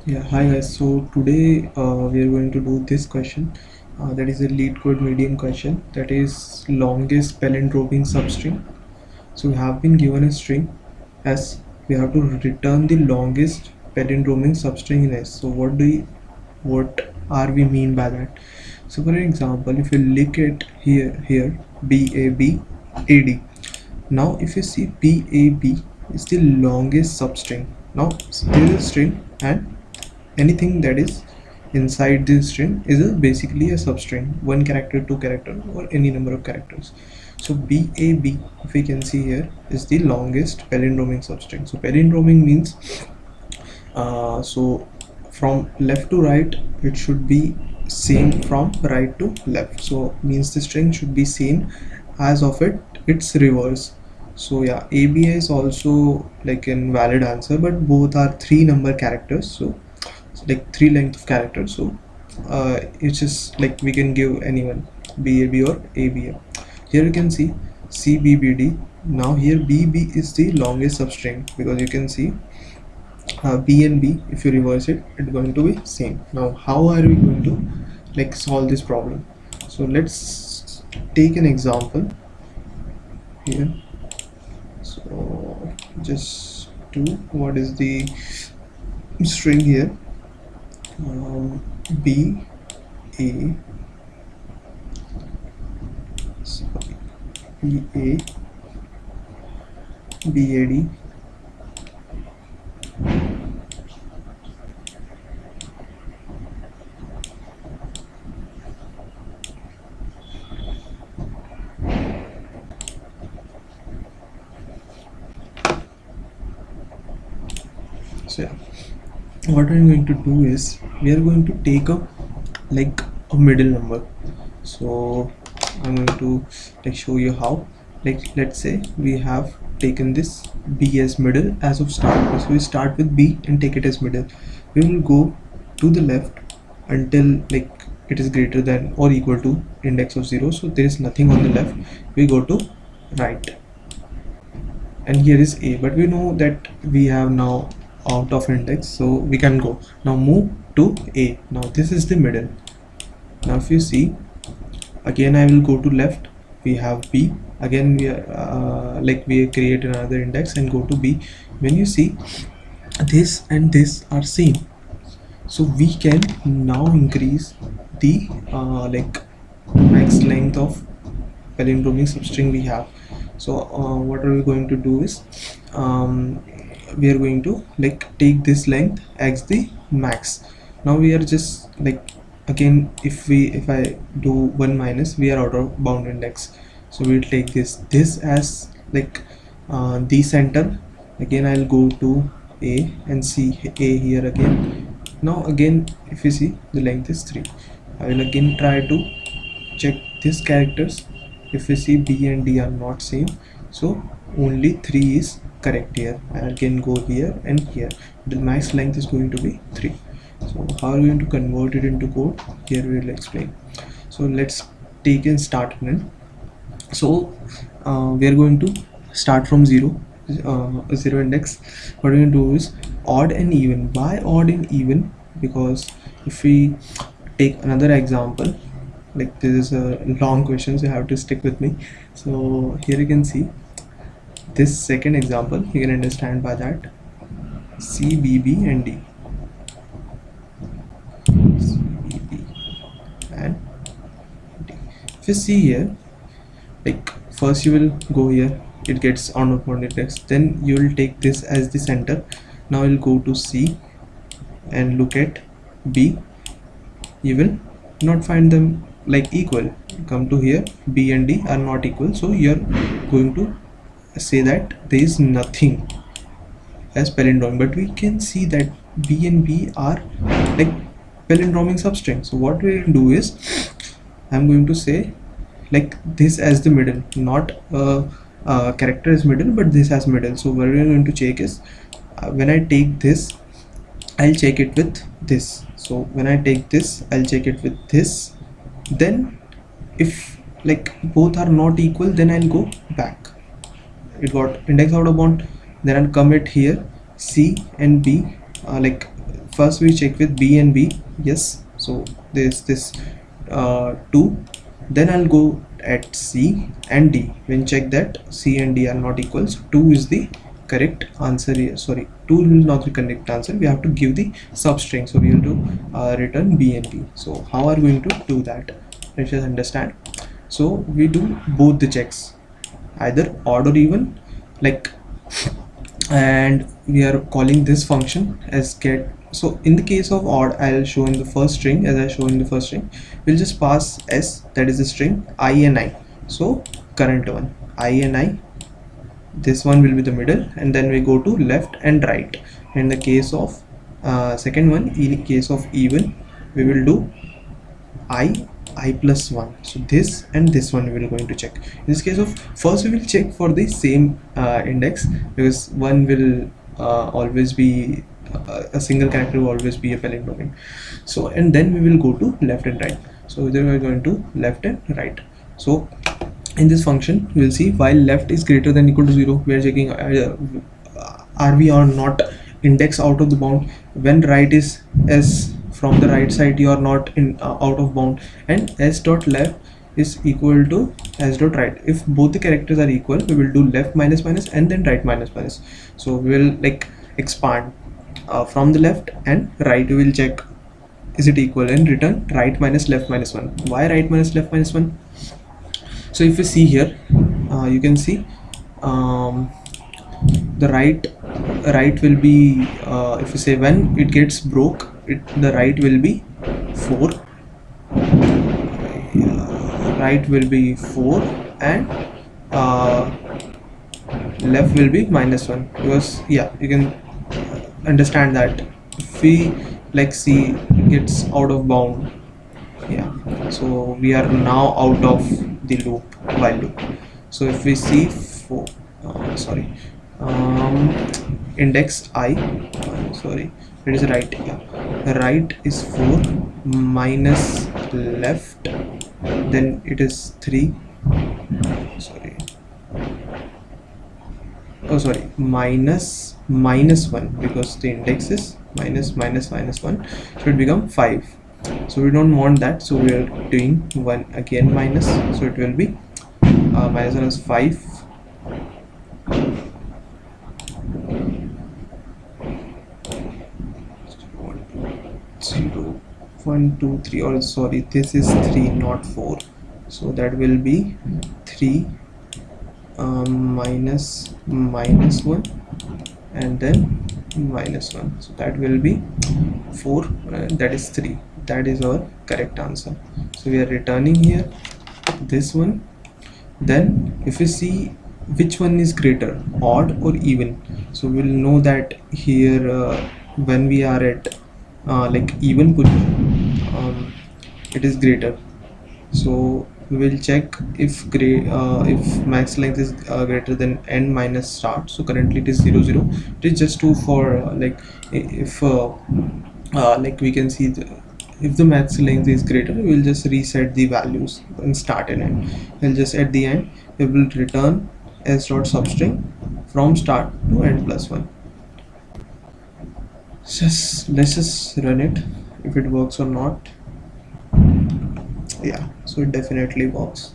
Yeah, hi guys. So today we are going to do this question. That is a LeetCode medium question. That is longest palindromic substring. So we have been given a string S. We have to return the longest palindromic substring in S. So what are we mean by that? So for example, if you look at here BABAD. Now if you see BAB is the longest substring. Now there is a string and anything that is inside this string is basically a substring, one character, two character, or any number of characters. So BAB, if we can see here, is the longest palindromic substring. So palindromic means so from left to right it should be same from right to left, so means the string should be same as of its reverse. So yeah, ABA is also like an valid answer, but both are 3 number characters, so like 3 length of characters. So it's just like we can give anyone BAB or ABA. Here you can see CBBD. Now here BB is the longest substring because you can see B and B, if you reverse it, it's going to be same. Now how are we going to like solve this problem? So let's take an example here. So just do what is the string here, B A sorry B A B A D. So yeah, what I'm going to do is we are going to take a like a middle number. So I'm going to like show you how. Like let's say we have taken this B as middle as of start. So we start with B and take it as middle. We will go to the left until like it is greater than or equal to index of 0. So there is nothing on the left. We go to right and here is A, but we know that we have now out of index, so we can go now move to A. Now this is the middle. Now if you see, again I will go to left, we have B, again we are like we create another index and go to B. When you see this and this are same, so we can now increase the like max length of palindromic substring we have. So what are we going to do is we are going to like take this length as the max. Now we are just like again if I do 1 minus, we are out of bound index, so we'll take this as like the center. Again I'll go to A and see A here again. Now again if you see the length is 3, I will again try to check these characters. If you see B and D are not same, so only 3 is correct here. I again go here and here, the max length is going to be 3. So how are we going to convert it into code? Here we will explain. So let's take and start run. So we are going to start from 0 index. What we're going to do is odd and even. Why odd and even? Because if we take another example, like this is a long question, so you have to stick with me. So here you can see this second example, you can understand by that C, B, B and D. C, B, B and D. If you see here, like first you will go here, it gets on of index, then you will take this as the center. Now you'll go to C and look at B, you will not find them like equal. Come to here, B and D are not equal, so you're going to say that there is nothing as palindromic, but we can see that B and B are like palindromic substring. So what we will do is I'm going to say like this as the middle, not character is middle, but this as middle. So what we're going to check is when I take this, I'll check it with this. So when I take this, I'll check it with this. Then if like both are not equal, then I'll go back. It got index out of bound, then I'll commit here C and B like first we check with B and B, yes, so there's this 2. Then I'll go at C and D. When check that C and D are not equal, so 2 is the correct answer here. Sorry, 2 will not be correct answer. We have to give the substring, so we will do return B and B. So how are we going to do that? Let's just understand. So we do both the checks, either odd or even, like, and we are calling this function as get. So in the case of odd, I'll show in the first string, as I show in the first string, we'll just pass s, that is the string I and I. So current one I and I, this one will be the middle, and then we go to left and right. In the case of second one, in case of even, we will do I plus 1. So this and this one we are going to check. In this case of first, we will check for the same index, because one will always be a single character will always be a palindromic. So and then we will go to left and right. So then we are going to left and right. So in this function we will see while left is greater than equal to 0, we are checking are we or not index out of the bound. When right is s, from the right side you are not in out of bound, and s dot left is equal to s dot right. If both the characters are equal, we will do left minus minus and then right minus minus. So we will like expand from the left and right. We will check is it equal and return right minus left minus 1. Why right minus left minus 1? So if you see here, you can see the right will be if you say when it gets broke, the right will be 4, right will be 4, and left will be minus 1, because yeah, you can understand that if we like see gets out of bound, yeah, so we are now out of the loop, while loop. So if we see index I, sorry, it is right, yeah, right is 4 minus left, then it is 3, sorry, oh sorry, minus 1, because the index is minus 1, so it become 5. So we don't want that, so we are doing 1 again minus, so it will be minus 1 is 5, 0, 1 2 3, or sorry, this is 3 not 4, so that will be 3 minus 1 and then minus 1, so that will be 4, that is 3. That is our correct answer. So we are returning here this one. Then if you see which one is greater, odd or even, so we'll know that here when we are at like even position, it is greater. So we will check if max length is greater than n minus start. So currently it is 0 0. It is just 2 for like if like we can see if the max length is greater, we will just reset the values in start and end. We'll just at the end we will return s dot substring from start to end plus 1. Let's just run it if it works or not. Yeah, so it definitely works.